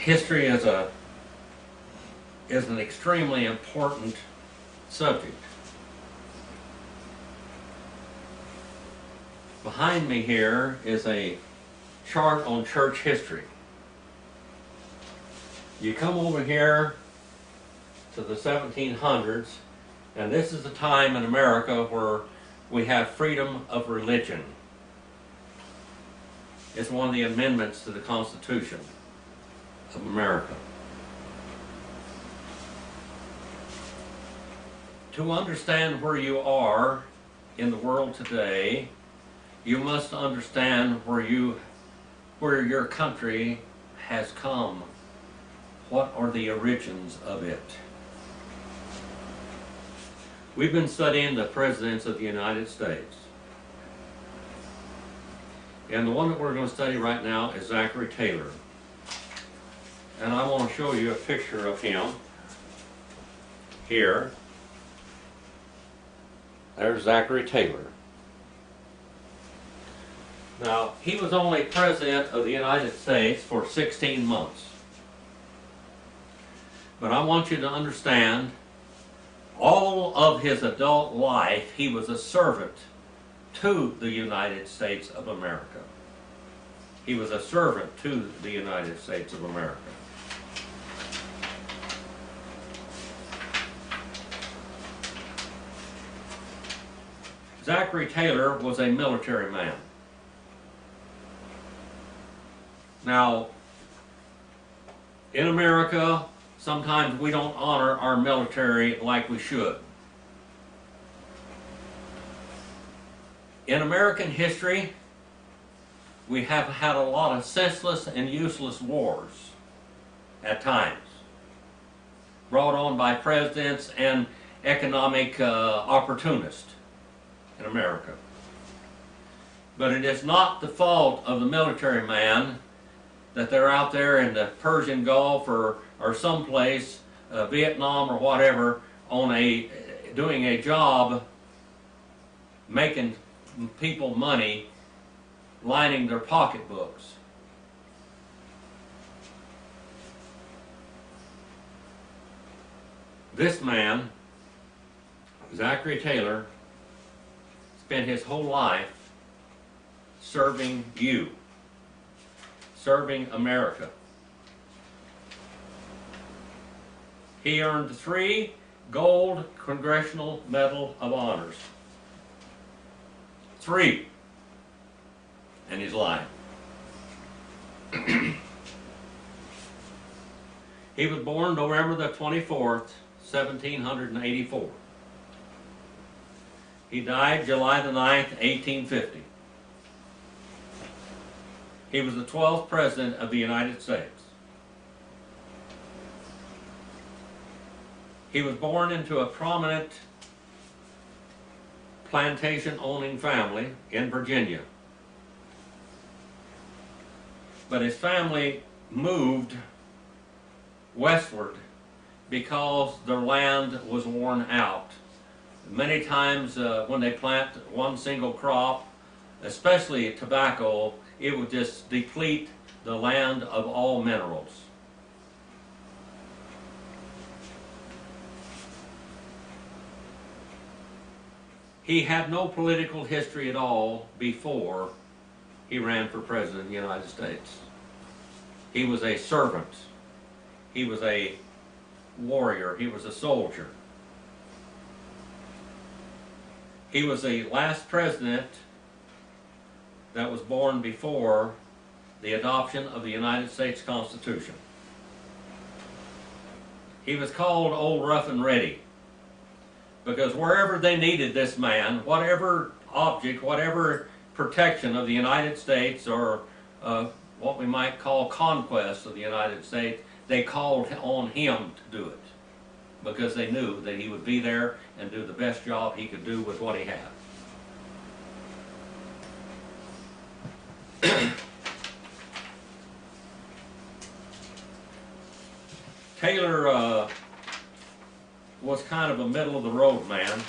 history is an extremely important subject. Behind me here is a chart on church history. You come over here to the 1700s, and this is a time in America where we have freedom of religion. It's one of the amendments to the Constitution of America. To understand where you are in the world today, you must understand where your country has come. What are the origins of it? We've been studying the presidents of the United States. And the one that we're going to study right now is Zachary Taylor. And I want to show you a picture of him here. There's Zachary Taylor. Now, he was only president of the United States for 16 months. But I want you to understand, all of his adult life, he was a servant to the United States of America. He was a servant to the United States of America. Zachary Taylor was a military man. Now, in America, sometimes we don't honor our military like we should. In American history, we have had a lot of senseless and useless wars at times, brought on by presidents and economic opportunists in America. But it is not the fault of the military man that they're out there in the Persian Gulf or someplace, Vietnam or whatever, doing a job making people money, lining their pocketbooks. This man, Zachary Taylor, spent his whole life serving you, serving America. He earned 3 gold Congressional Medal of Honors. 3 in his life. He was born November the 24th, 1784. He died July the 9th, 1850. He was the 12th President of the United States. He was born into a prominent plantation-owning family in Virginia. But his family moved westward because their land was worn out. Many times when they plant one single crop, especially tobacco, it would just deplete the land of all minerals. He had no political history at all before he ran for President of the United States. He was a servant. He was a warrior. He was a soldier. He was the last president that was born before the adoption of the United States Constitution. He was called Old Rough and Ready because wherever they needed this man, whatever object, whatever protection of the United States or what we might call conquest of the United States, they called on him to do it because they knew that he would be there and do the best job he could do with what he had. Taylor was kind of a middle-of-the-road man.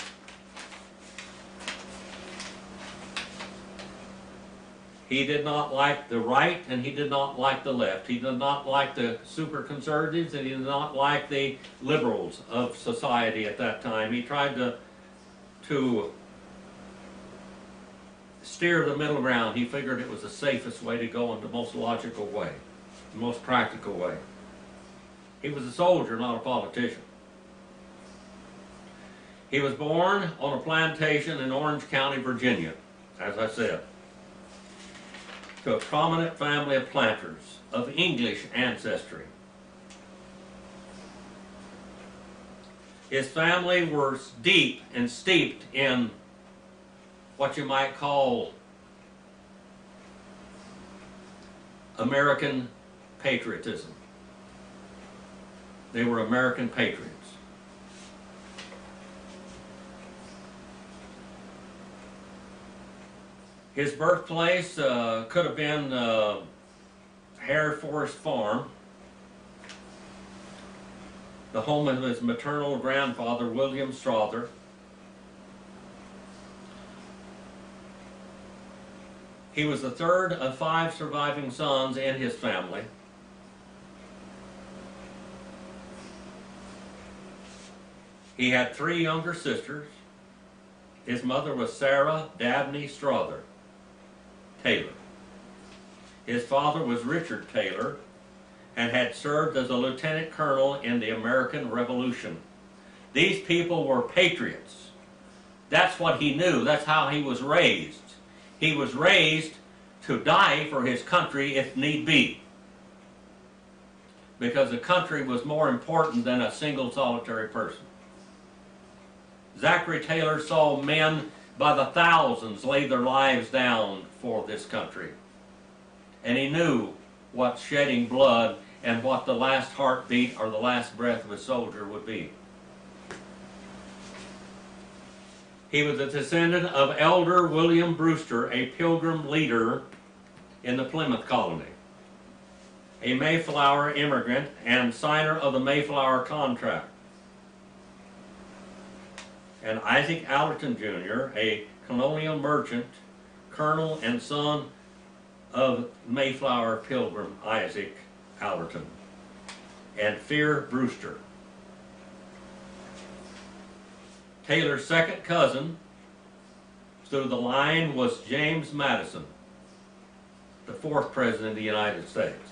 He did not like the right and he did not like the left. He did not like the super conservatives and he did not like the liberals of society at that time. He tried to steer the middle ground. He figured it was the safest way to go and the most logical way, the most practical way. He was a soldier, not a politician. He was born on a plantation in Orange County, Virginia, as I said, to a prominent family of planters of English ancestry. His family were deep and steeped in what you might call American patriotism. They were American patriots. His birthplace could have been Hare Forest Farm, the home of his maternal grandfather, William Strother. He was the third of 5 surviving sons in his family. He had 3 younger sisters. His mother was Sarah Dabney Strother Taylor. His father was Richard Taylor and had served as a lieutenant colonel in the American Revolution. These people were patriots. That's what he knew. That's how he was raised. He was raised to die for his country if need be, because the country was more important than a single solitary person. Zachary Taylor saw men by the thousands lay their lives down for this country. And he knew what shedding blood and what the last heartbeat or the last breath of a soldier would be. He was a descendant of Elder William Brewster, a Pilgrim leader in the Plymouth colony, a Mayflower immigrant and signer of the Mayflower Contract. And Isaac Allerton Jr., a colonial merchant, colonel and son of Mayflower Pilgrim Isaac Allerton, and Fear Brewster. Taylor's second cousin through the line was James Madison, the 4th President of the United States.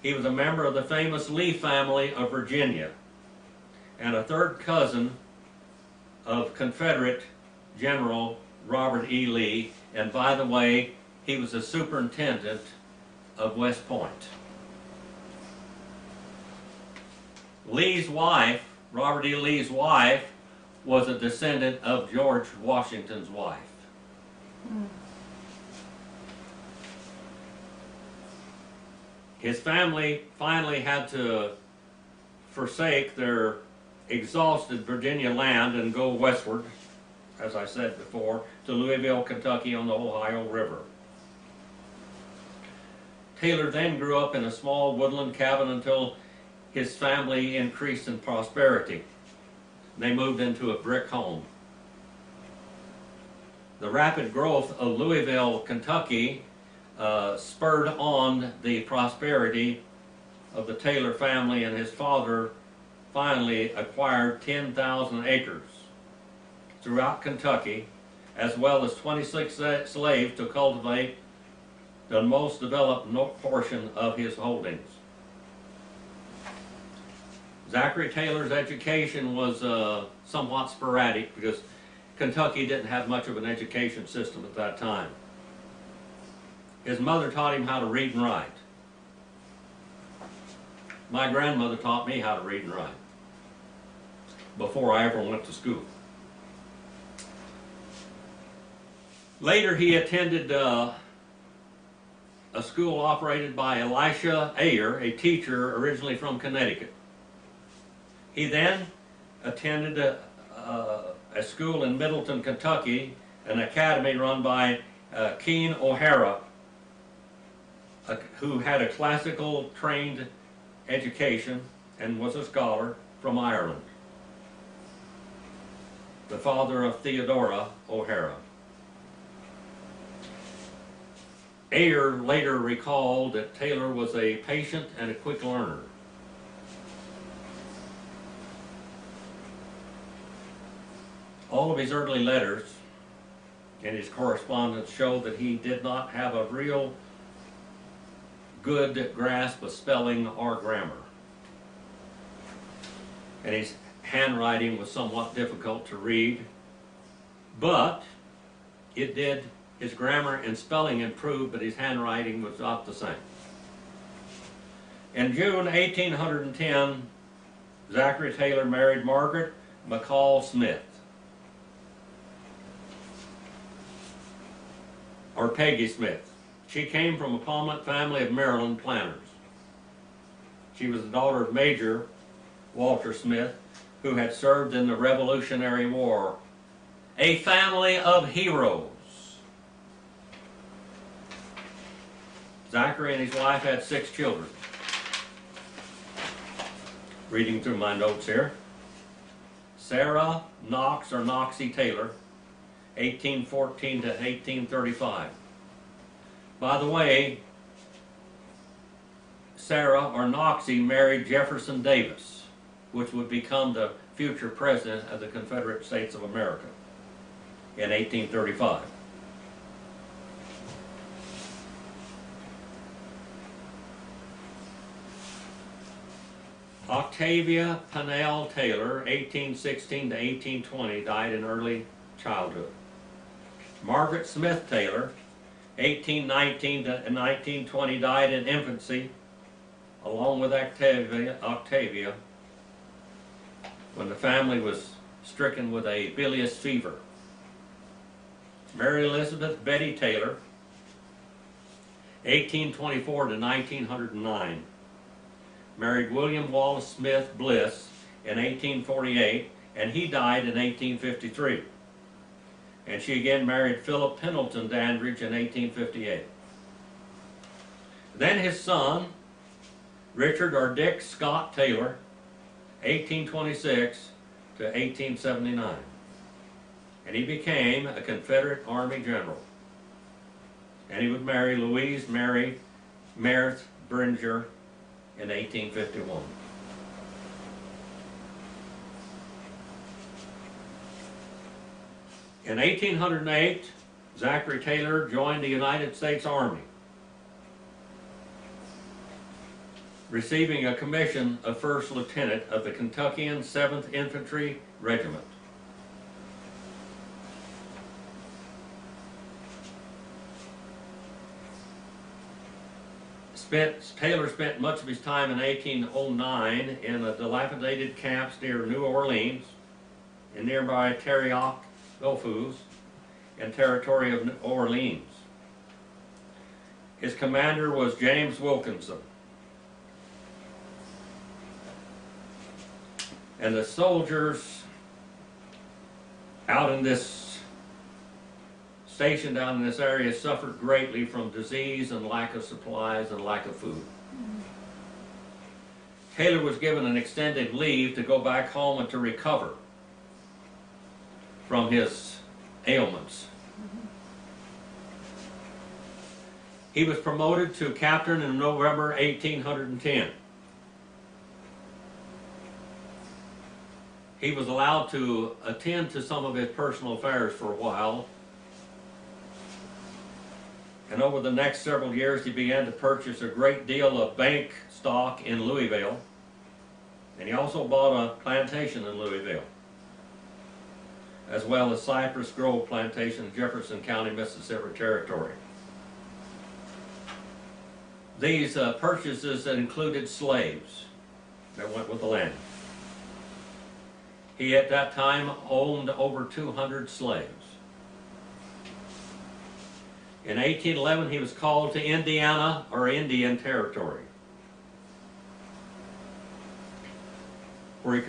He was a member of the famous Lee family of Virginia, and a third cousin of Confederate General Robert E. Lee, and by the way, he was the superintendent of West Point. Lee's wife, Robert E. Lee's wife, was a descendant of George Washington's wife. His family finally had to forsake their exhausted Virginia land and go westward, as I said before, to Louisville, Kentucky on the Ohio River. Taylor then grew up in a small woodland cabin until his family increased in prosperity. They moved into a brick home. The rapid growth of Louisville, Kentucky spurred on the prosperity of the Taylor family, and his father finally acquired 10,000 acres throughout Kentucky, as well as 26 slaves to cultivate the most developed portion of his holdings. Zachary Taylor's education was somewhat sporadic because Kentucky didn't have much of an education system at that time. His mother taught him how to read and write. My grandmother taught me how to read and write before I ever went to school. Later he attended a school operated by Elisha Ayer, a teacher originally from Connecticut. He then attended a school in Middleton, Kentucky, an academy run by Keene O'Hara, who had a classical trained education and was a scholar from Ireland, the father of Theodora O'Hara. Ayer later recalled that Taylor was a patient and a quick learner. All of his early letters and his correspondence show that he did not have a real good grasp of spelling or grammar. And his handwriting was somewhat difficult to read, but his grammar and spelling improved, but his handwriting was not the same. In June 1810, Zachary Taylor married Margaret McCall Smith, or Peggy Smith. She came from a prominent family of Maryland planters. She was the daughter of Major Walter Smith, who had served in the Revolutionary War. A family of heroes. Zachary and his wife had 6 children. Reading through my notes here. Sarah Knox, or Knoxie Taylor, 1814 to 1835. By the way, Sarah, or Knoxie, married Jefferson Davis, which would become the future president of the Confederate States of America in 1835. Octavia Pennell Taylor, 1816 to 1820, died in early childhood. Margaret Smith Taylor, 1819 to 1920, died in infancy, along with Octavia, when the family was stricken with a bilious fever. Mary Elizabeth Betty Taylor, 1824 to 1909, married William Wallace Smith Bliss in 1848, and he died in 1853. And she again married Philip Pendleton Dandridge in 1858. Then his son, Richard or Dick Scott Taylor, 1826 to 1879. And he became a Confederate Army general. And he would marry Louise Mary Meredith Bringer in 1851. In 1808, Zachary Taylor joined the United States Army, receiving a commission of First Lieutenant of the Kentuckian 7th Infantry Regiment. Taylor spent much of his time in 1809 in the dilapidated camps near New Orleans, in nearby Tarioc, Gulfus, and territory of New Orleans. His commander was James Wilkinson. And the soldiers out in this stationed down in this area suffered greatly from disease and lack of supplies and lack of food. Taylor was given an extended leave to go back home and to recover from his ailments. He was promoted to captain in November 1810. He was allowed to attend to some of his personal affairs for a while, and over the next several years he began to purchase a great deal of bank stock in Louisville, and he also bought a plantation in Louisville, as well as Cypress Grove Plantation in Jefferson County, Mississippi Territory. These purchases that included slaves that went with the land. He at that time owned over 200 slaves. In 1811 he was called to Indiana, or Indian Territory, where he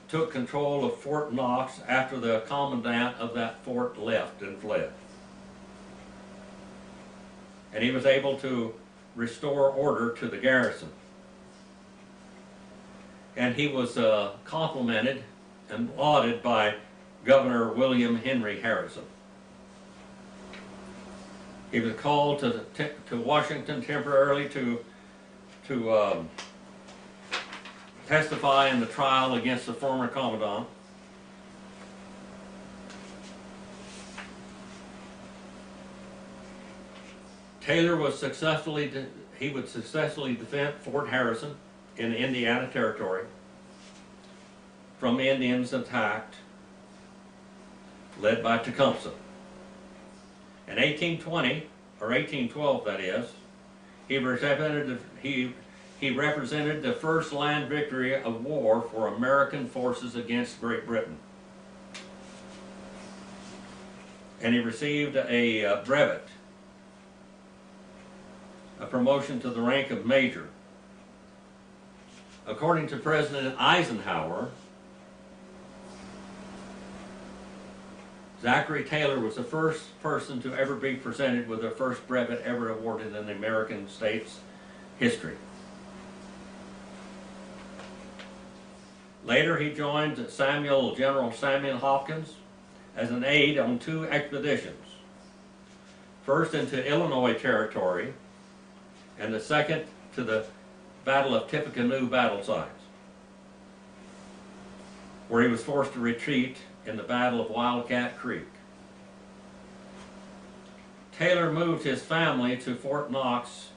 took control of Fort Knox after the commandant of that fort left and fled. And he was able to restore order to the garrison. And he was complimented and lauded by Governor William Henry Harrison. He was called to Washington temporarily to testify in the trial against the former commandant. Taylor was successfully defend Fort Harrison in the Indiana Territory from Indians attacked, led by Tecumseh. In 1820, or 1812 that is, he represented the first land victory of war for American forces against Great Britain. And he received a brevet, a promotion to the rank of major. According to President Eisenhower, Zachary Taylor was the first person to ever be presented with the first brevet ever awarded in the American states' history. Later he joined General Samuel Hopkins as an aide on 2 expeditions. First into Illinois Territory, and the second to the Battle of Tippecanoe battle sites, where he was forced to retreat in the Battle of Wildcat Creek. Taylor moved his family to Fort Knox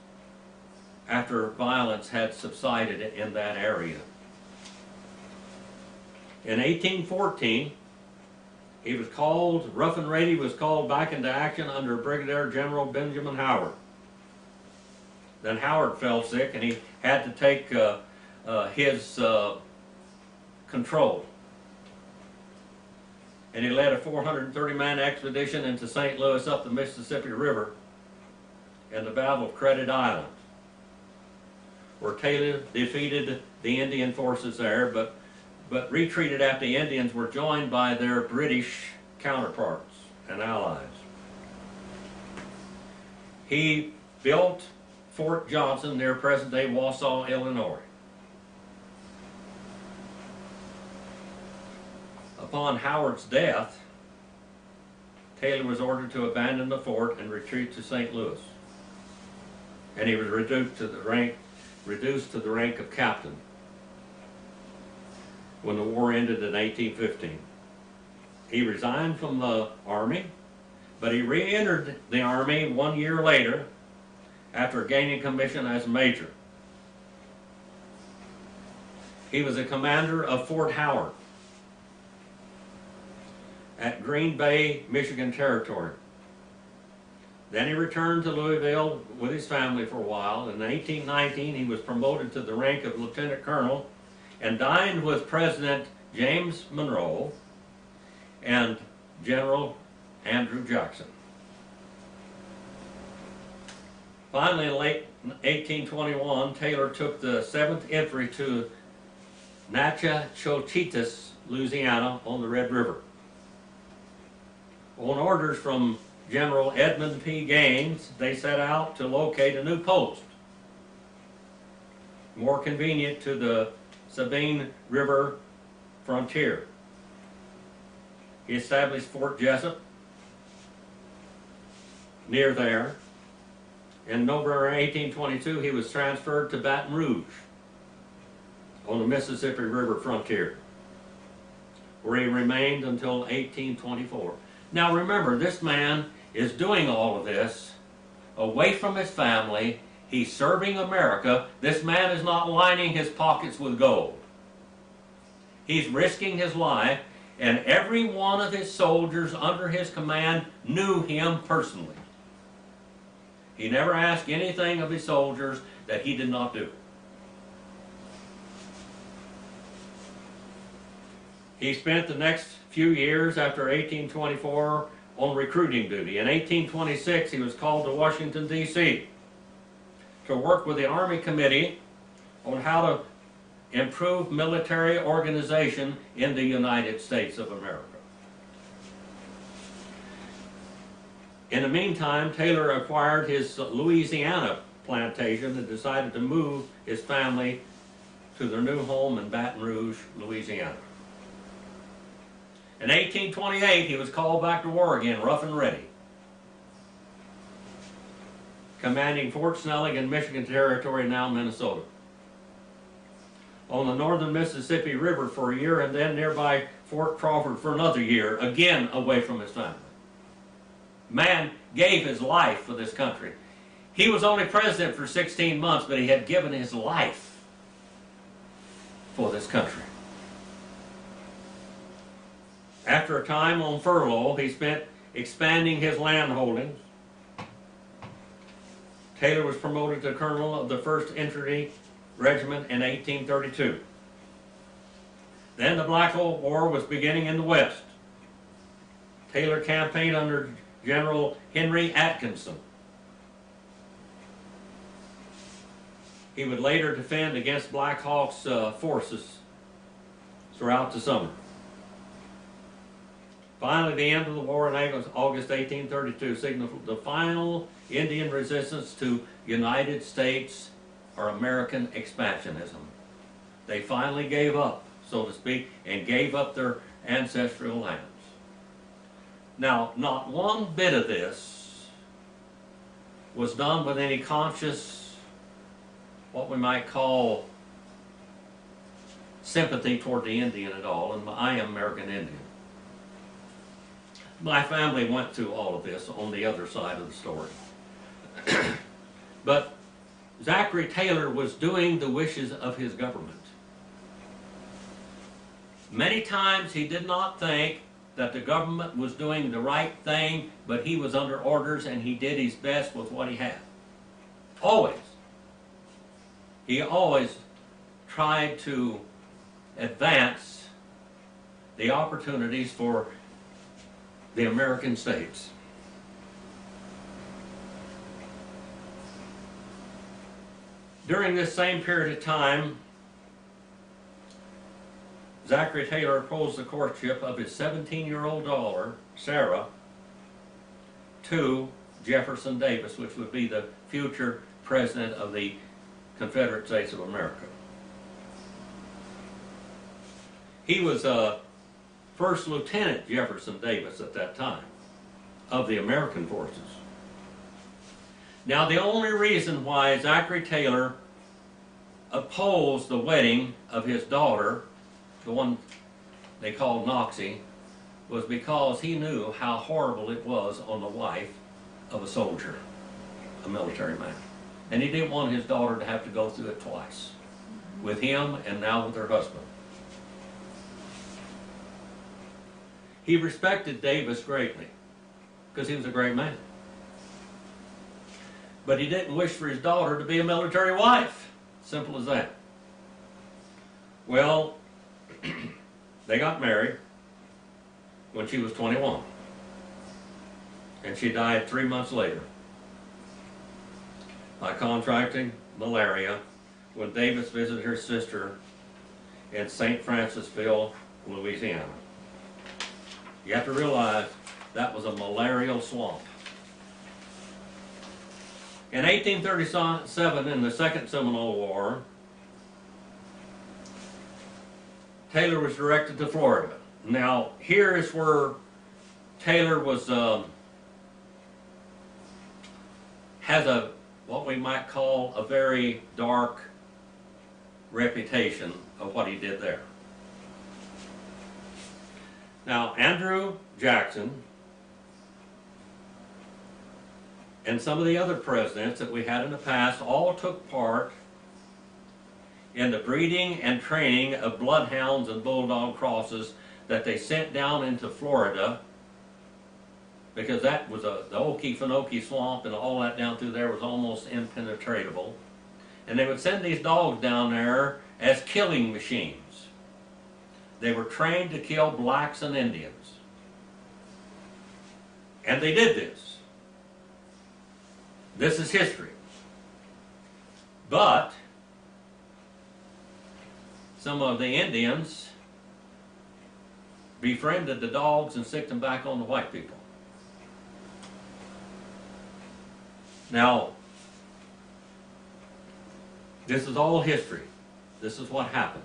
after violence had subsided in that area. In 1814, he was called, Rough and Ready was called back into action under Brigadier General Benjamin Howard. Then Howard fell sick and he had to take his control. And he led a 430-man expedition into St. Louis up the Mississippi River in the Battle of Credit Island, where Taylor defeated the Indian forces there, but retreated after the Indians were joined by their British counterparts and allies. He built Fort Johnson near present-day Wausau, Illinois. Upon Howard's death, Taylor was ordered to abandon the fort and retreat to St. Louis, and he was reduced to the rank of captain when the war ended in 1815. He resigned from the Army, but he re-entered the Army 1 year later after gaining commission as major. He was a commander of Fort Howard at Green Bay, Michigan Territory. Then he returned to Louisville with his family for a while. In 1819, he was promoted to the rank of lieutenant colonel and dined with President James Monroe and General Andrew Jackson. Finally, in late 1821, Taylor took the 7th Infantry to Natchitoches, Louisiana, on the Red River. On orders from General Edmund P. Gaines, they set out to locate a new post, more convenient to the Sabine River frontier. He established Fort Jessup near there. In November 1822, he was transferred to Baton Rouge on the Mississippi River frontier, where he remained until 1824. Now remember, this man is doing all of this away from his family. He's serving America. This man is not lining his pockets with gold. He's risking his life, and every one of his soldiers under his command knew him personally. He never asked anything of his soldiers that he did not do. He spent the next few years after 1824 on recruiting duty. In 1826, he was called to Washington, D.C. to work with the Army Committee on how to improve military organization in the United States of America. In the meantime, Taylor acquired his Louisiana plantation and decided to move his family to their new home in Baton Rouge, Louisiana. In 1828, he was called back to war again, rough and ready. commanding Fort Snelling in Michigan Territory, now Minnesota. On the northern Mississippi River for a year, and then nearby Fort Crawford for another year, again away from his family. Man gave his life for this country. He was only president for 16 months, but he had given his life for this country. After a time on furlough, he spent expanding his land holdings. Taylor was promoted to colonel of the 1st Infantry Regiment in 1832. Then the Black Hawk War was beginning in the West. Taylor campaigned under General Henry Atkinson. He would later defend against Black Hawk's forces throughout the summer. Finally, the end of the war in August 1832 signaled the final Indian resistance to United States or American expansionism. They finally gave up, so to speak, and gave up their ancestral lands. Now, not one bit of this was done with any conscious, what we might call, sympathy toward the Indian at all, and I am American Indian. My family went through all of this on the other side of the story. But Zachary Taylor was doing the wishes of his government. Many times he did not think that the government was doing the right thing, but he was under orders and he did his best with what he had. Always. He always tried to advance the opportunities for the American states. During this same period of time, Zachary Taylor opposed the courtship of his 17-year-old daughter, Sarah, to Jefferson Davis, which would be the future president of the Confederate States of America. He was First Lieutenant Jefferson Davis at that time of the American forces. Now, the only reason why Zachary Taylor opposed the wedding of his daughter, the one they called Noxie, was because he knew how horrible it was on the wife of a soldier, a military man. And he didn't want his daughter to have to go through it twice, with him and now with her husband. He respected Davis greatly, because he was a great man. But he didn't wish for his daughter to be a military wife. Simple as that. Well, they got married when she was 21. And she died 3 months later by contracting malaria when Davis visited her sister in St. Francisville, Louisiana. You have to realize that was a malarial swamp. In 1837, in the Second Seminole War, Taylor was directed to Florida. Now, here is where Taylor was has a what we might call a very dark reputation of what he did there. Now, Andrew Jackson and some of the other presidents that we had in the past all took part in the breeding and training of bloodhounds and bulldog crosses that they sent down into Florida, because that was the Okefenokee swamp and all that down through there was almost impenetrable. And they would send these dogs down there as killing machines. They were trained to kill blacks and Indians. And they did this. This is history. But some of the Indians befriended the dogs and sicked them back on the white people. Now, this is all history. This is what happened.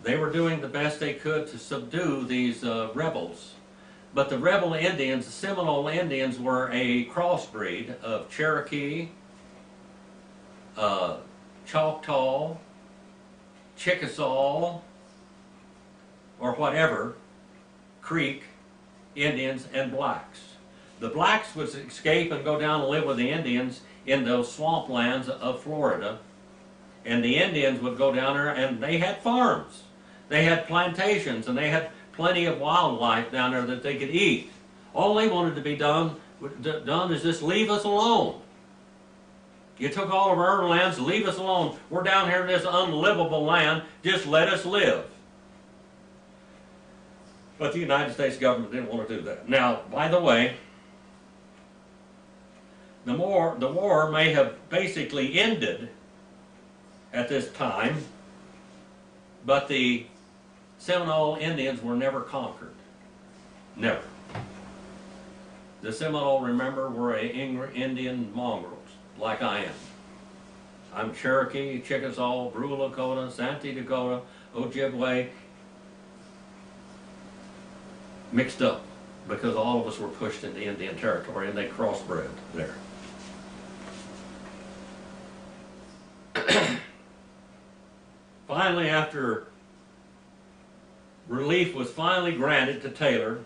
They were doing the best they could to subdue these rebels But the rebel Indians, the Seminole Indians, were a crossbreed of Cherokee, Choctaw, Chickasaw, or whatever, Creek Indians, and blacks. The blacks would escape and go down and live with the Indians in those swamplands of Florida. And the Indians would go down there, and they had farms. They had plantations, and they had plenty of wildlife down there that they could eat. All they wanted to be done is just leave us alone. You took all of our lands, leave us alone. We're down here in this unlivable land, just let us live. But the United States government didn't want to do that. Now, by the way, the war may have basically ended at this time, but the Seminole Indians were never conquered. Never. The Seminole, remember, were Indian mongrels, like I am. I'm Cherokee, Chickasaw, Brule Lakota, Santee Dakota, Ojibwe, mixed up, because all of us were pushed into Indian territory and they crossbred there. Finally, after relief was finally granted to Taylor,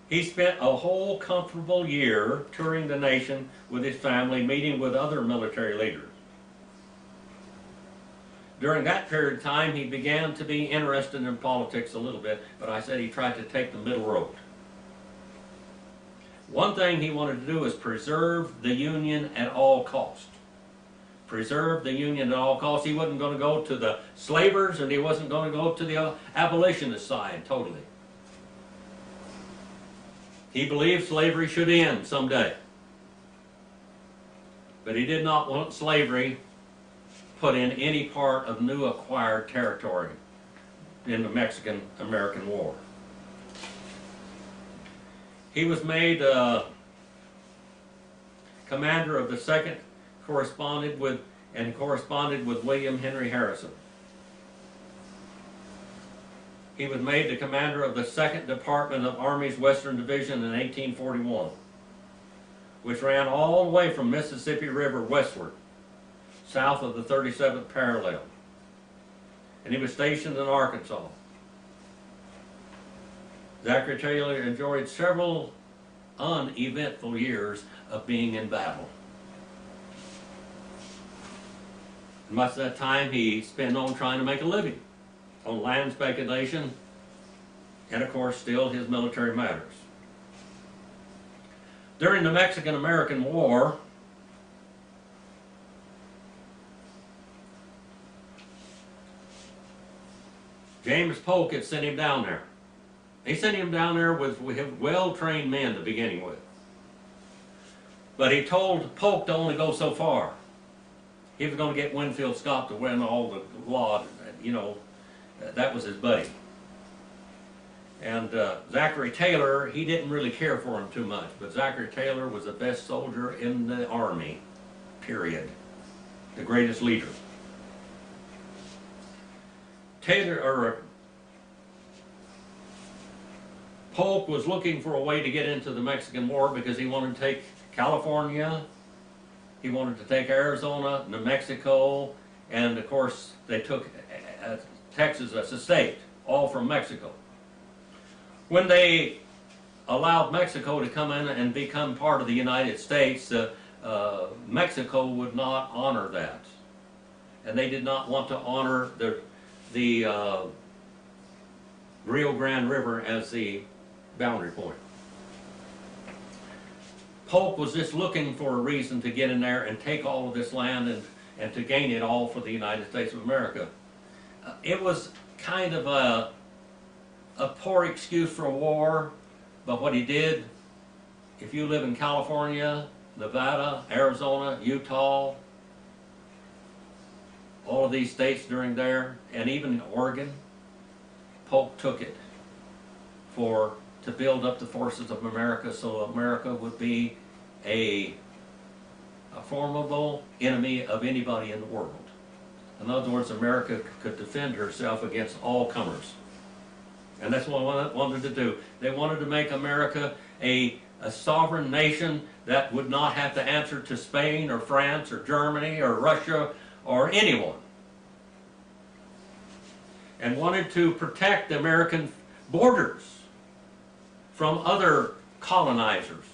he spent a whole comfortable year touring the nation with his family, meeting with other military leaders. During that period of time, he began to be interested in politics a little bit, but I said he tried to take the middle road. One thing he wanted to do is preserve the Union at all cost. Preserve the Union at all costs. He wasn't going to go to the slavers, and he wasn't going to go to the abolitionist side totally. He believed slavery should end someday. But he did not want slavery put in any part of new acquired territory in the Mexican-American War. He was made commander of the 2nd, corresponded with William Henry Harrison. He was made the commander of the 2nd Department of Army's Western Division in 1841, which ran all the way from Mississippi River westward, south of the 37th parallel. And he was stationed in Arkansas. Zachary Taylor enjoyed several uneventful years of being in battle. Much of that time he spent on trying to make a living, on land speculation, and of course still his military matters. During the Mexican-American War, James Polk had sent him down there. He sent him down there with well-trained men to beginning with. But he told Polk to only go so far. He was going to get Winfield Scott to win all the law, you know, that was his buddy. And Zachary Taylor, he didn't really care for him too much, but Zachary Taylor was the best soldier in the Army, period. The greatest leader. Polk was looking for a way to get into the Mexican War because he wanted to take California, he wanted to take Arizona, New Mexico, and of course they took Texas as a state, all from Mexico. When they allowed Mexico to come in and become part of the United States, Mexico would not honor that. And they did not want to honor the Rio Grande River as the boundary point. Polk was just looking for a reason to get in there and take all of this land and to gain it all for the United States of America. It was kind of a poor excuse for a war, but what he did, if you live in California, Nevada, Arizona, Utah, all of these states during there, and even Oregon, Polk took it to build up the forces of America so America would be a formidable enemy of anybody in the world. In other words, America could defend herself against all comers. And that's what they wanted to do. They wanted to make America a sovereign nation that would not have to answer to Spain or France or Germany or Russia or anyone. And wanted to protect the American borders from other colonizers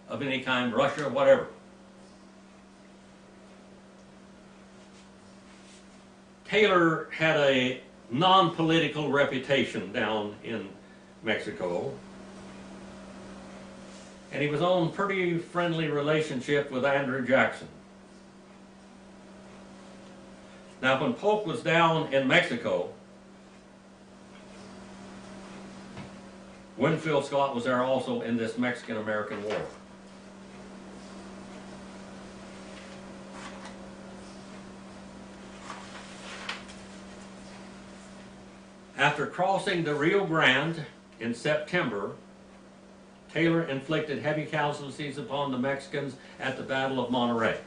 of any kind, Russia, whatever. Taylor had a non-political reputation down in Mexico, and he was on pretty friendly relationship with Andrew Jackson. Now, when Polk was down in Mexico, Winfield Scott was there also in this Mexican-American War. After crossing the Rio Grande in September, Taylor inflicted heavy casualties upon the Mexicans at the Battle of Monterrey.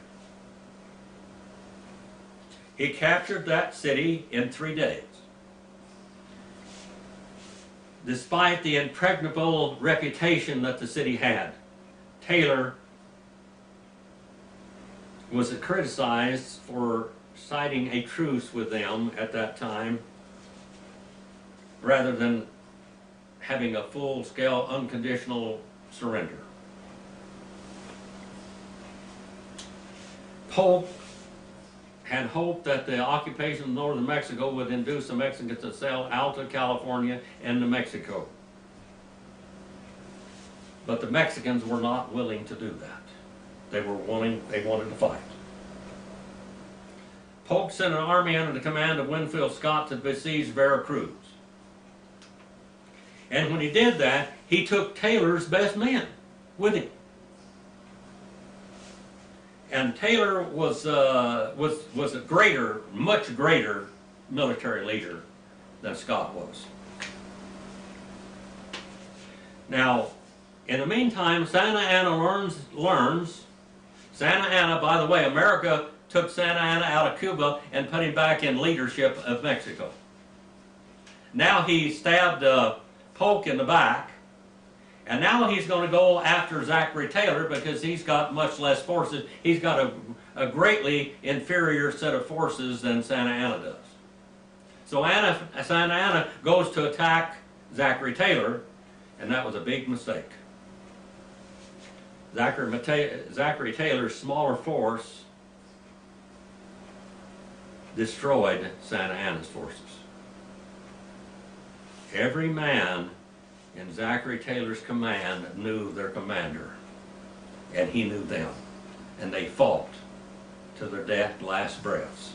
He captured that city in 3 days. Despite the impregnable reputation that the city had, Taylor was criticized for signing a truce with them at that time, rather than having a full-scale unconditional surrender. Polk had hoped that the occupation of northern Mexico would induce the Mexicans to sail out of California and New Mexico. But the Mexicans were not willing to do that. They wanted to fight. Polk sent an army under the command of Winfield Scott to besiege Veracruz. And when he did that, he took Taylor's best men with him. And Taylor was a much greater military leader than Scott was. Now, in the meantime, Santa Anna learns. Santa Anna, by the way, America took Santa Anna out of Cuba and put him back in leadership of Mexico. Now he stabbed Polk in the back, and now he's going to go after Zachary Taylor because he's got much less forces. He's got a greatly inferior set of forces than Santa Anna does. So Santa Anna goes to attack Zachary Taylor, and that was a big mistake. Zachary Taylor's smaller force destroyed Santa Anna's forces. Every man in Zachary Taylor's command knew their commander, and he knew them, and they fought to their last breaths.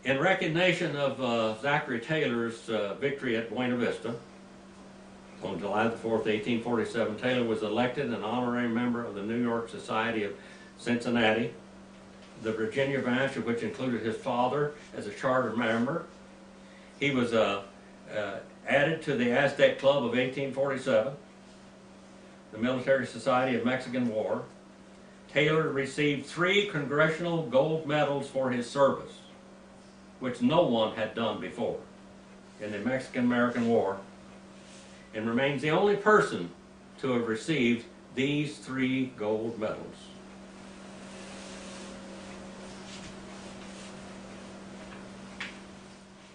In recognition of Zachary Taylor's victory at Buena Vista, on July the 4th, 1847, Taylor was elected an honorary member of the New York Society of Cincinnati, the Virginia branch of which included his father as a charter member. He was added to the Aztec Club of 1847, the Military Society of Mexican War. Taylor received 3 congressional gold medals for his service, which no one had done before in the Mexican-American War, and remains the only person to have received these 3 gold medals.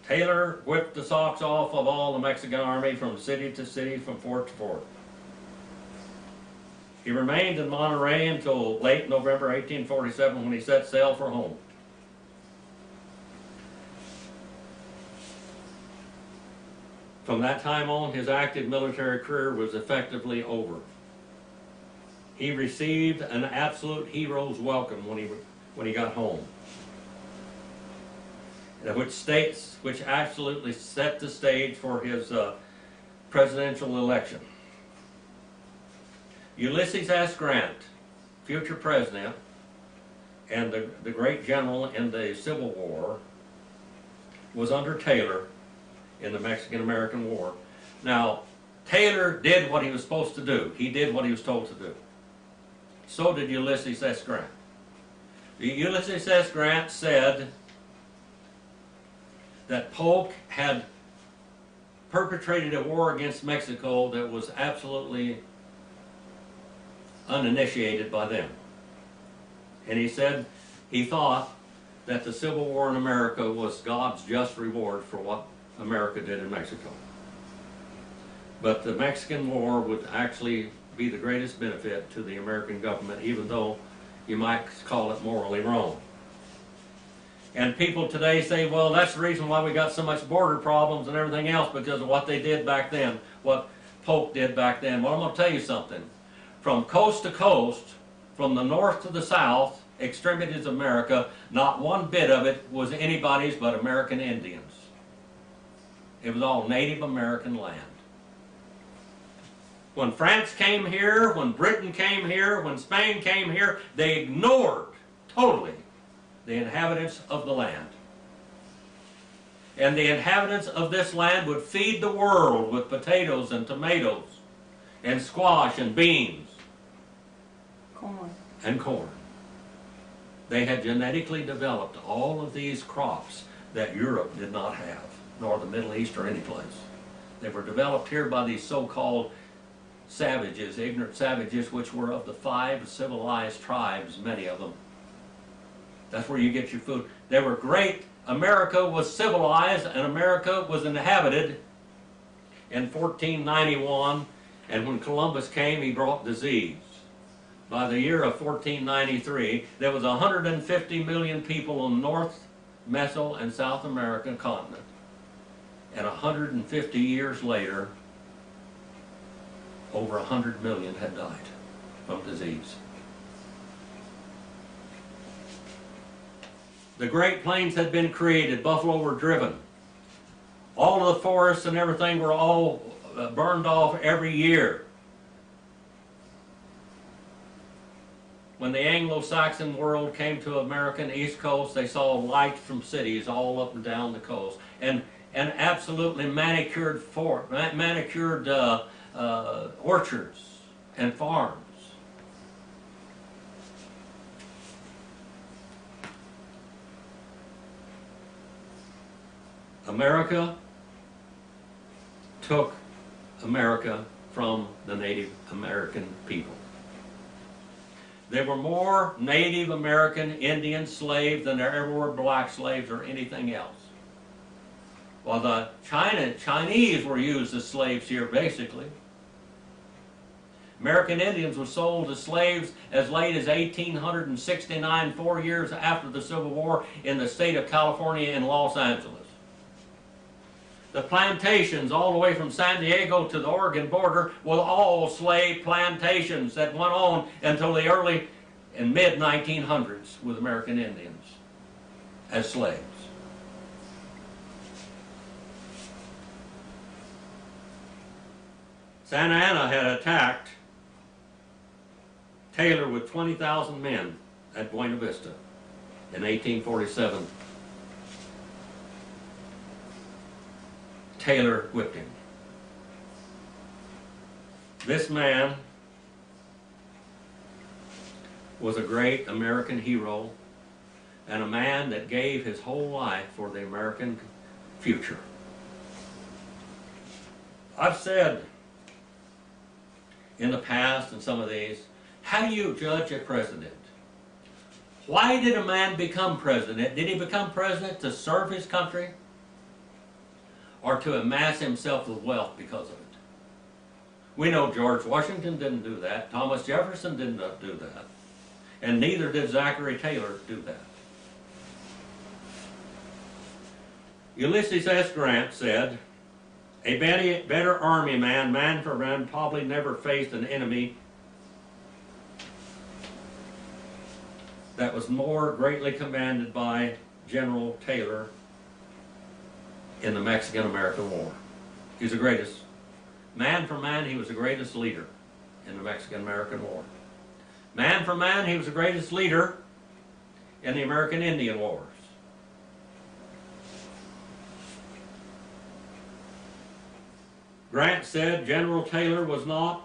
Taylor whipped the socks off of all the Mexican army from city to city, from fort to fort. He remained in Monterrey until late November 1847 when he set sail for home. From that time on, his active military career was effectively over. He received an absolute hero's welcome when he got home, which absolutely set the stage for his presidential election. Ulysses S. Grant, future president, and the great general in the Civil War, was under Taylor in the Mexican-American War. Now, Taylor did what he was supposed to do. He did what he was told to do. So did Ulysses S. Grant. Ulysses S. Grant said that Polk had perpetrated a war against Mexico that was absolutely uninitiated by them. And he said he thought that the Civil War in America was God's just reward for what America did in Mexico. But the Mexican War would actually be the greatest benefit to the American government, even though you might call it morally wrong. And people today say, well, that's the reason why we got so much border problems and everything else, because of what they did back then, what Polk did back then. Well, I'm going to tell you something. From coast to coast, from the north to the south, extremities of America, not one bit of it was anybody's but American Indians. It was all Native American land. When France came here, when Britain came here, when Spain came here, they ignored totally the inhabitants of the land. And the inhabitants of this land would feed the world with potatoes and tomatoes and squash and beans. Corn. And corn. They had genetically developed all of these crops that Europe did not have, nor the Middle East or any place. They were developed here by these so-called savages, ignorant savages, which were of the 5 civilized tribes, many of them. That's where you get your food. They were great. America was civilized and America was inhabited in 1491, and when Columbus came, he brought disease. By the year of 1493, there was 150 million people on North, Meso, and South American continent. And 150 years later, over 100 million had died from disease. The Great Plains had been created. Buffalo were driven. All of the forests and everything were all burned off every year. When the Anglo-Saxon world came to American East Coast, they saw lights from cities all up and down the coast, and absolutely manicured orchards and farms. America took America from the Native American people. There were more Native American Indian slaves than there ever were black slaves or anything else. While the Chinese were used as slaves here, basically. American Indians were sold as slaves as late as 1869, 4 years after the Civil War, in the state of California in Los Angeles. The plantations all the way from San Diego to the Oregon border were all slave plantations that went on until the early and mid-1900s with American Indians as slaves. Santa Anna had attacked Taylor with 20,000 men at Buena Vista in 1847. Taylor whipped him. This man was a great American hero and a man that gave his whole life for the American future. I've said in the past in some of these, how do you judge a president? Why did a man become president? Did he become president to serve his country, or to amass himself with wealth because of it? We know George Washington didn't do that. Thomas Jefferson didn't do that. And neither did Zachary Taylor do that. Ulysses S. Grant said, a better army man for man, probably never faced an enemy that was more greatly commanded by General Taylor in the Mexican-American War. He's the greatest. Man for man, he was the greatest leader in the Mexican-American War. Man for man, he was the greatest leader in the American Indian Wars. Grant said General Taylor was not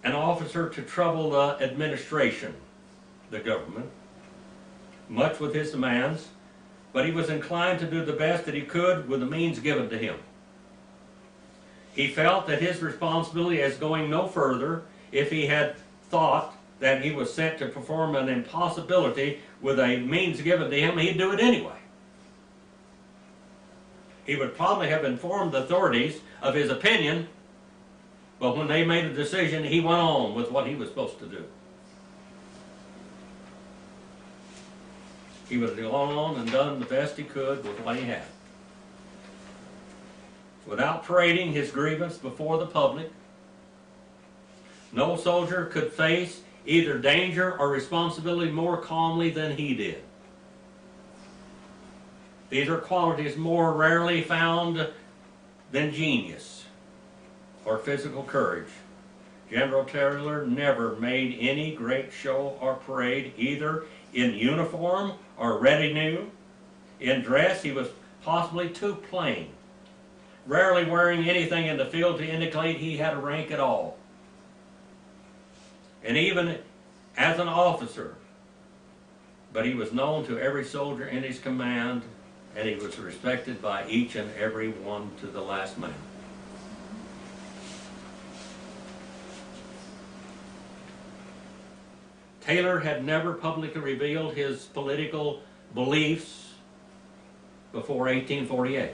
an officer to trouble the administration, the government. much with his demands, but he was inclined to do the best that he could with the means given to him. He felt that his responsibility is going no further if he had thought that he was sent to perform an impossibility with a means given to him, he'd do it anyway. He would probably have informed the authorities of his opinion, but when they made a decision, he went on with what he was supposed to do. He would have gone on and done the best he could with what he had. Without parading his grievance before the public, no soldier could face either danger or responsibility more calmly than he did. These are qualities more rarely found than genius or physical courage. General Taylor never made any great show or parade, either in uniform or retinue. In dress, he was possibly too plain, rarely wearing anything in the field to indicate he had a rank at all. And even as an officer, but he was known to every soldier in his command, and he was respected by each and every one to the last man. Taylor had never publicly revealed his political beliefs before 1848.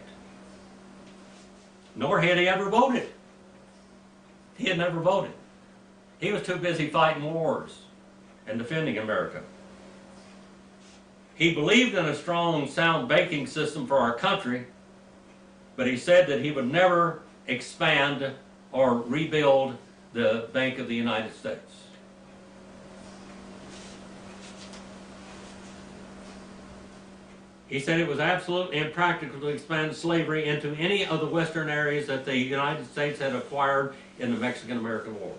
Nor had he ever voted. He had never voted. He was too busy fighting wars and defending America. He believed in a strong, sound banking system for our country, but he said that he would never expand or rebuild the Bank of the United States. He said it was absolutely impractical to expand slavery into any of the western areas that the United States had acquired in the Mexican-American War.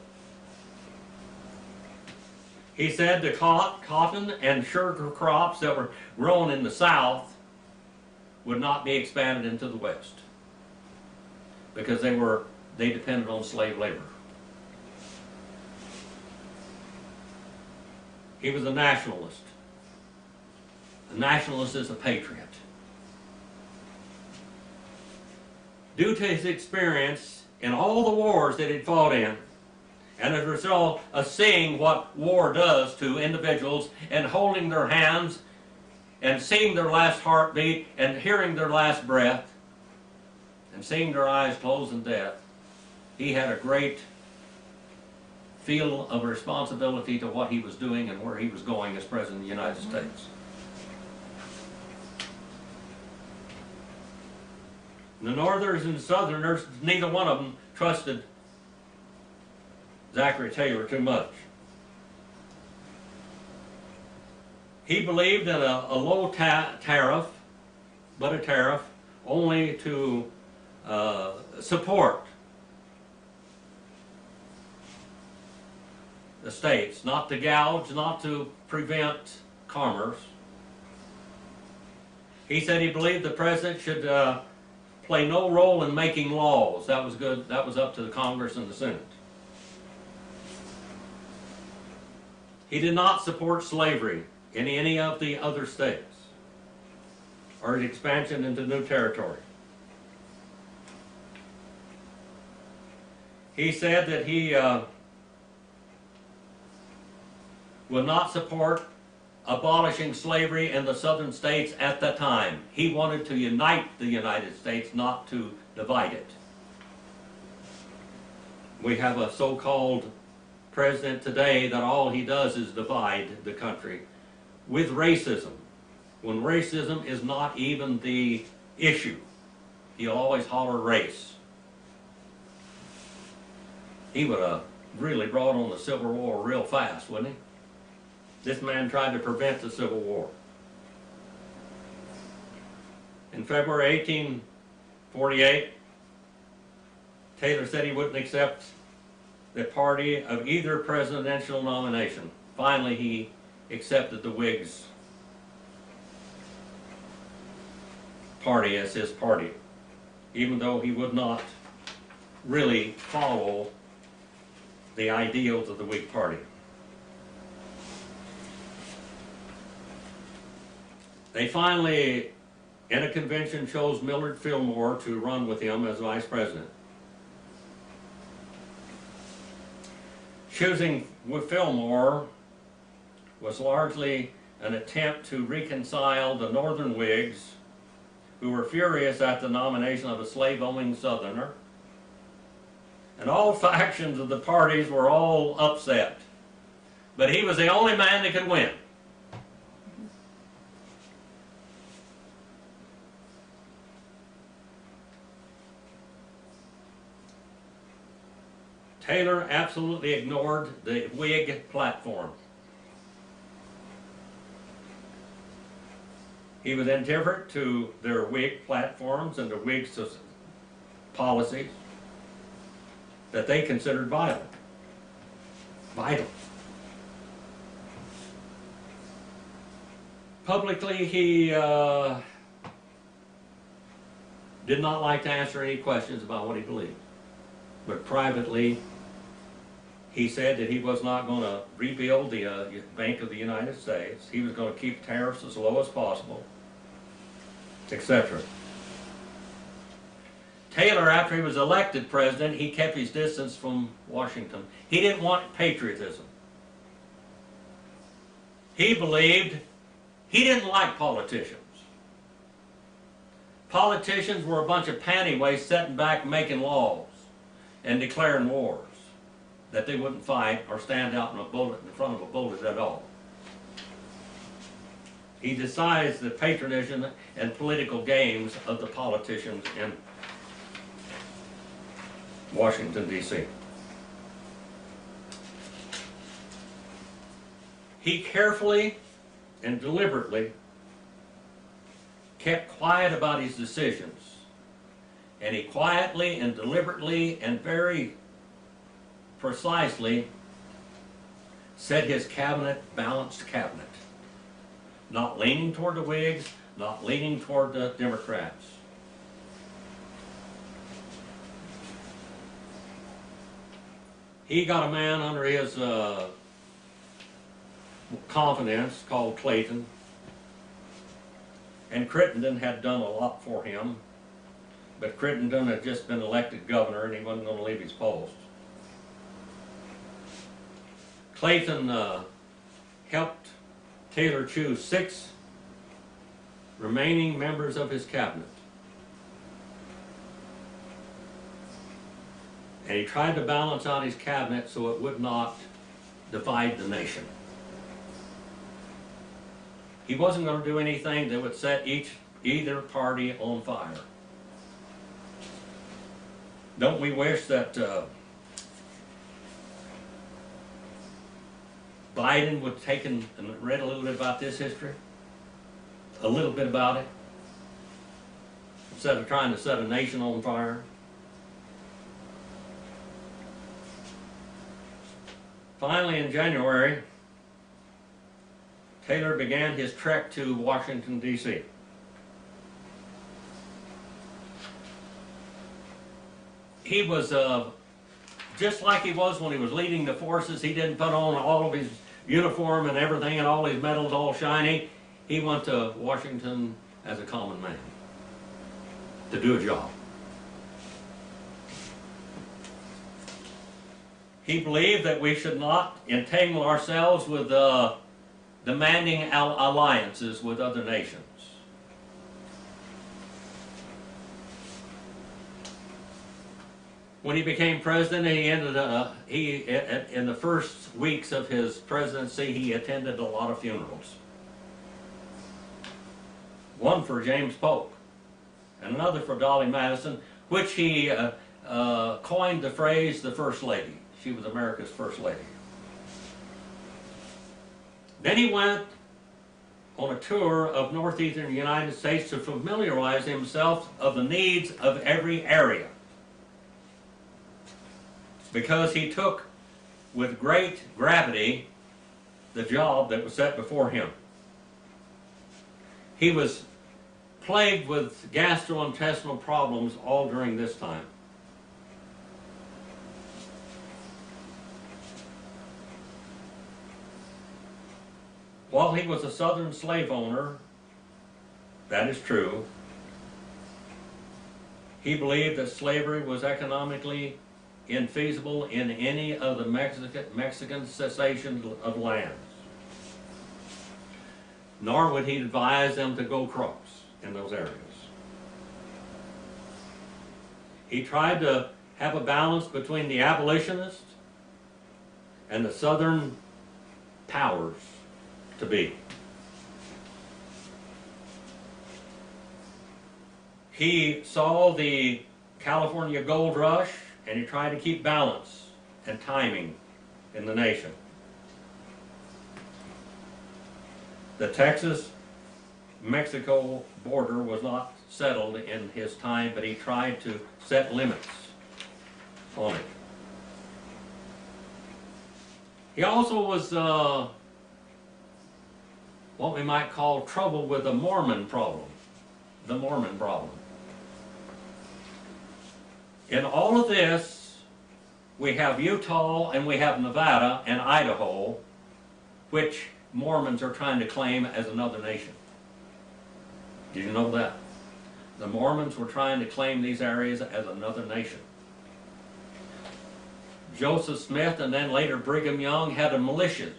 He said the cotton and sugar crops that were grown in the South would not be expanded into the West because they depended on slave labor. He was a nationalist. A nationalist is a patriot. Due to his experience in all the wars that he'd fought in, and as a result of seeing what war does to individuals and holding their hands and seeing their last heartbeat and hearing their last breath and seeing their eyes close in death, he had a great feel of responsibility to what he was doing and where he was going as President of the United States. The Northerners and Southerners, neither one of them trusted Zachary Taylor too much. He believed in a low tariff, but a tariff only to support the states, not to gouge, not to prevent commerce. He said he believed the president should play no role in making laws. That was good. That was up to the Congress and the Senate. He did not support slavery in any of the other states or its expansion into new territory. He said that he would not support abolishing slavery in the southern states at that time. He wanted to unite the United States, not to divide it. We have a so-called president today that all he does is divide the country with racism, when racism is not even the issue. He'll always holler race. He would have really brought on the Civil War real fast, wouldn't he? This man tried to prevent the Civil War. In February 1848, Taylor said he wouldn't accept the party of either presidential nomination. Finally, he accepted the Whigs party as his party, even though he would not really follow the ideals of the Whig party. They finally, in a convention, chose Millard Fillmore to run with him as vice president. Choosing with Fillmore was largely an attempt to reconcile the Northern Whigs, who were furious at the nomination of a slave-owning Southerner, and all factions of the parties were all upset. But he was the only man that could win. Taylor absolutely ignored the Whig platform. He was indifferent to their Whig platforms and the Whig policies that they considered vital. Publicly, he did not like to answer any questions about what he believed. But privately, he said that he was not going to rebuild the Bank of the United States. He was going to keep tariffs as low as possible, etc. Taylor, after he was elected president, he kept his distance from Washington. He didn't want patriotism. He believed he didn't like politicians. Politicians were a bunch of pantyweights sitting back making laws and declaring wars that they wouldn't fight or stand out in front of a bullet at all. He decides the patronage and political games of the politicians in Washington, D.C. He carefully and deliberately kept quiet about his decisions. And he quietly and deliberately and very precisely set his cabinet, balanced cabinet. Not leaning toward the Whigs, not leaning toward the Democrats. He got a man under his confidence called Clayton. And Crittenden had done a lot for him. But Crittenden had just been elected governor and he wasn't going to leave his post. Clayton helped Taylor choose 6 remaining members of his cabinet. And he tried to balance out his cabinet so it would not divide the nation. He wasn't going to do anything that would set either party on fire. Don't we wish that Biden would take and read a little bit about this history? A little bit about it? Instead of trying to set a nation on fire? Finally, in January, Taylor began his trek to Washington, D.C. He was just like he was when he was leading the forces. He didn't put on all of his uniform and everything and all his medals all shiny. He went to Washington as a common man to do a job. He believed that we should not entangle ourselves with demanding alliances with other nations. When he became president, in the first weeks of his presidency, he attended a lot of funerals. One for James Polk, and another for Dolly Madison, which he coined the phrase, the First Lady. She was America's First Lady. Then he went on a tour of northeastern United States to familiarize himself of the needs of every area. Because he took with great gravity the job that was set before him. He was plagued with gastrointestinal problems all during this time. While he was a Southern slave owner, that is true. He believed that slavery was economically infeasible in any of the Mexican cessation of lands. Nor would he advise them to go cross in those areas. He tried to have a balance between the abolitionists and the Southern powers to be. He saw the California gold rush, and he tried to keep balance and timing in the nation. The Texas-Mexico border was not settled in his time, but he tried to set limits on it. He also was what we might call trouble with the Mormon problem. The Mormon problem. In all of this, we have Utah and we have Nevada and Idaho, which Mormons are trying to claim as another nation. Did you know that? The Mormons were trying to claim these areas as another nation. Joseph Smith and then later Brigham Young had the militias.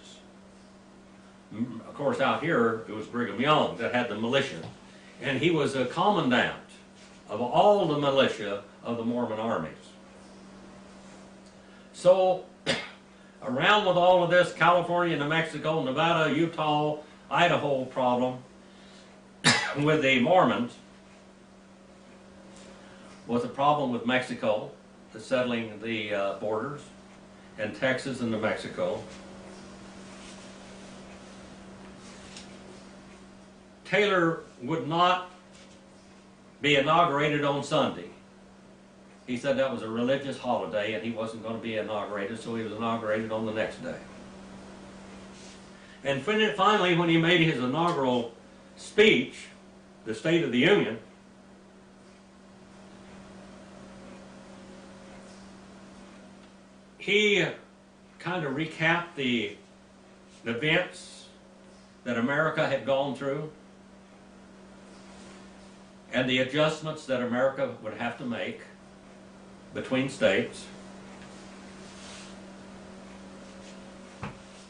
Of course, out here it was Brigham Young that had the militia. And he was a commandant of all the militia of the Mormon armies. So, around with all of this California, New Mexico, Nevada, Utah, Idaho problem with the Mormons was a problem with Mexico, the settling the borders, and Texas and New Mexico. Taylor would not be inaugurated on Sunday. He said that was a religious holiday and he wasn't going to be inaugurated, so he was inaugurated on the next day. And finally, when he made his inaugural speech, the State of the Union, he kind of recapped the events that America had gone through and the adjustments that America would have to make between states,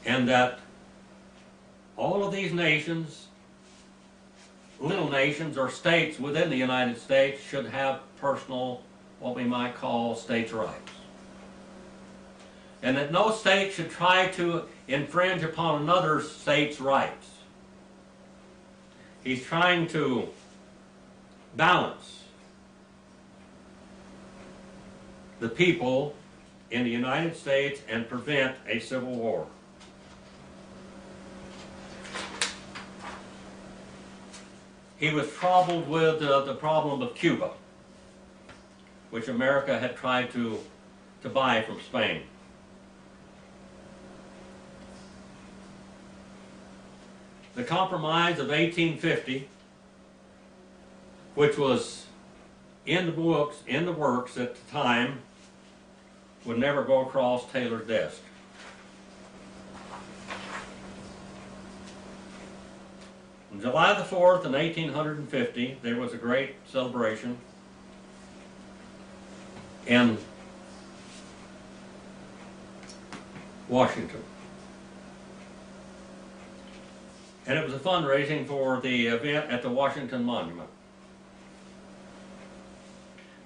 and that all of these nations, little nations or states within the United States, should have personal, what we might call states' rights. And that no state should try to infringe upon another state's rights. He's trying to balance the people in the United States and prevent a civil war. He was troubled with the problem of Cuba, which America had tried to buy from Spain. The Compromise of 1850, which was in the books, in the works at the time, would never go across Taylor's desk. On July the 4th in 1850, there was a great celebration in Washington. And it was a fundraising for the event at the Washington Monument.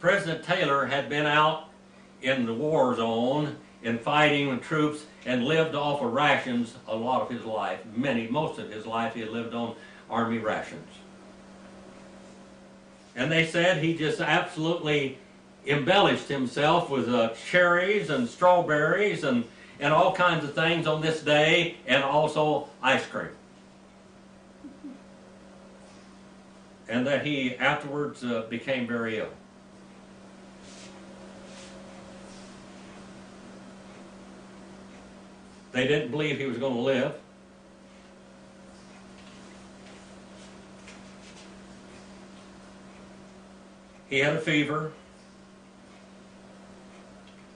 President Taylor had been out in the war zone in fighting with troops and lived off of rations a lot of his life. Most of his life he had lived on Army rations. And they said he just absolutely embellished himself with cherries and strawberries and all kinds of things on this day, and also ice cream. And that he afterwards became very ill. They didn't believe he was going to live. He had a fever.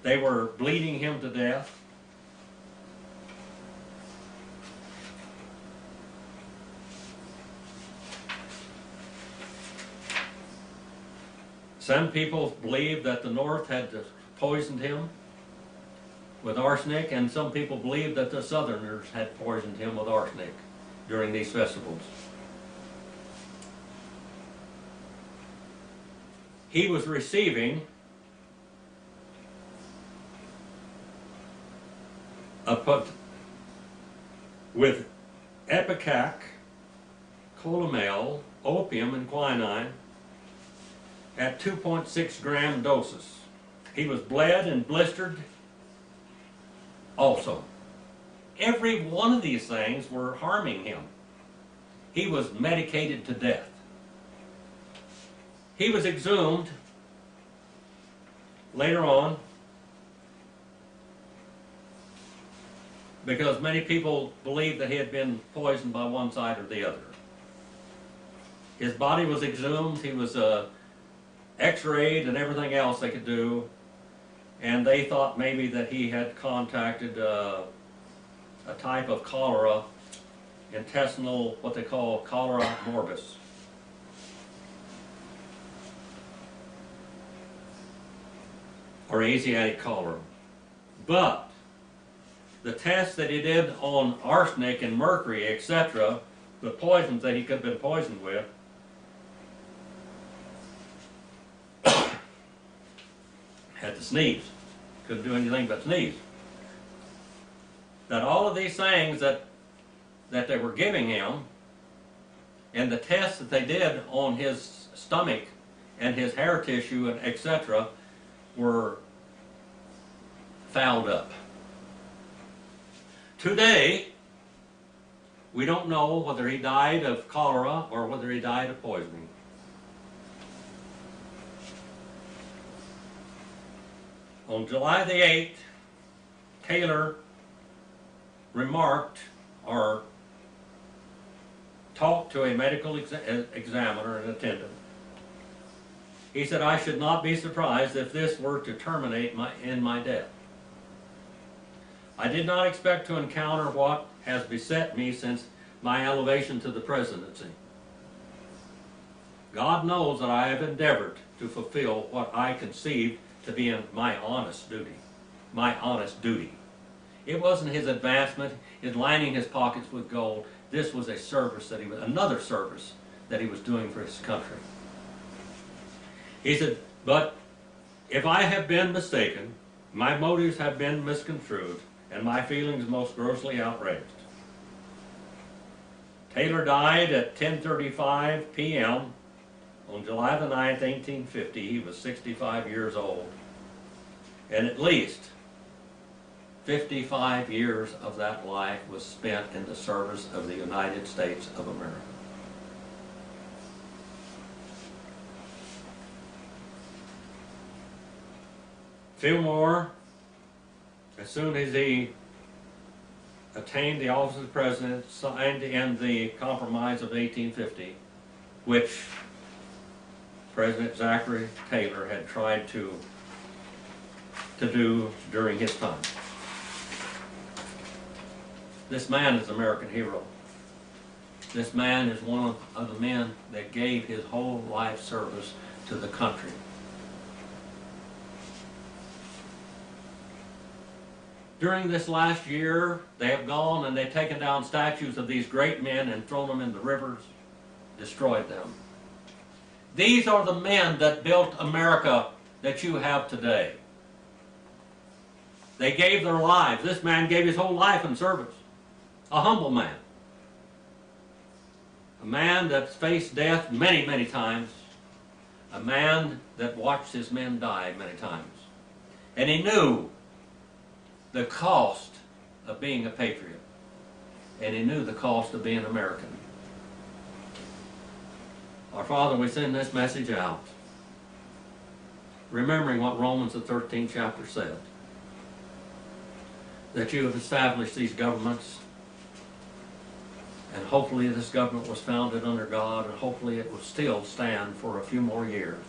They were bleeding him to death. Some people believe that the North had poisoned him with arsenic, and some people believe that the Southerners had poisoned him with arsenic during these festivals. He was receiving with ipecac, columel, opium, and quinine at 2.6 gram doses. He was bled and blistered also. Every one of these things were harming him. He was medicated to death. He was exhumed later on because many people believed that he had been poisoned by one side or the other. His body was exhumed, he was x-rayed and everything else they could do, and they thought maybe that he had contracted a type of cholera, intestinal, what they call cholera morbus. Or Asiatic cholera. But the tests that he did on arsenic and mercury, etc., the poisons that he could have been poisoned with, had to sneeze. Couldn't do anything but sneeze. That all of these things that they were giving him, and the tests that they did on his stomach and his hair tissue and etc., were fouled up. Today, we don't know whether he died of cholera or whether he died of poisoning. On July the 8th, Taylor remarked or talked to a medical examiner and attendant. He said, "I should not be surprised if this were to terminate in my death. I did not expect to encounter what has beset me since my elevation to the presidency. God knows that I have endeavored to fulfill what I conceived to be my honest duty. My honest duty. It wasn't his advancement, his lining his pockets with gold. This was a service that another service that he was doing for his country." He said, "But if I have been mistaken, my motives have been misconstrued, and my feelings most grossly outraged." Taylor died at 10:35 p.m. on July the 9th, 1850. He was 65 years old. And at least 55 years of that life was spent in the service of the United States of America. Fillmore, as soon as he attained the office of president, signed in the Compromise of 1850, which President Zachary Taylor had tried to do during his time. This man is an American hero. This man is one of the men that gave his whole life service to the country. During this last year, they have gone and they've taken down statues of these great men and thrown them in the rivers, destroyed them. These are the men that built America that you have today. They gave their lives. This man gave his whole life in service. A humble man. A man that's faced death many, many times. A man that watched his men die many times. And he knew the cost of being a patriot. And he knew the cost of being American. Our Father, we send this message out, remembering what Romans the 13th chapter said, that you have established these governments, and hopefully this government was founded under God, and hopefully it will still stand for a few more years.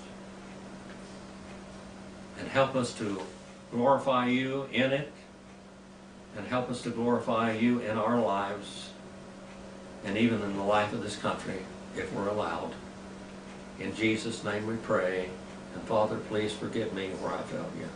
And help us to glorify you in it, and help us to glorify you in our lives, and even in the life of this country, if we're allowed. In Jesus' name we pray. And Father, please forgive me where I failed you.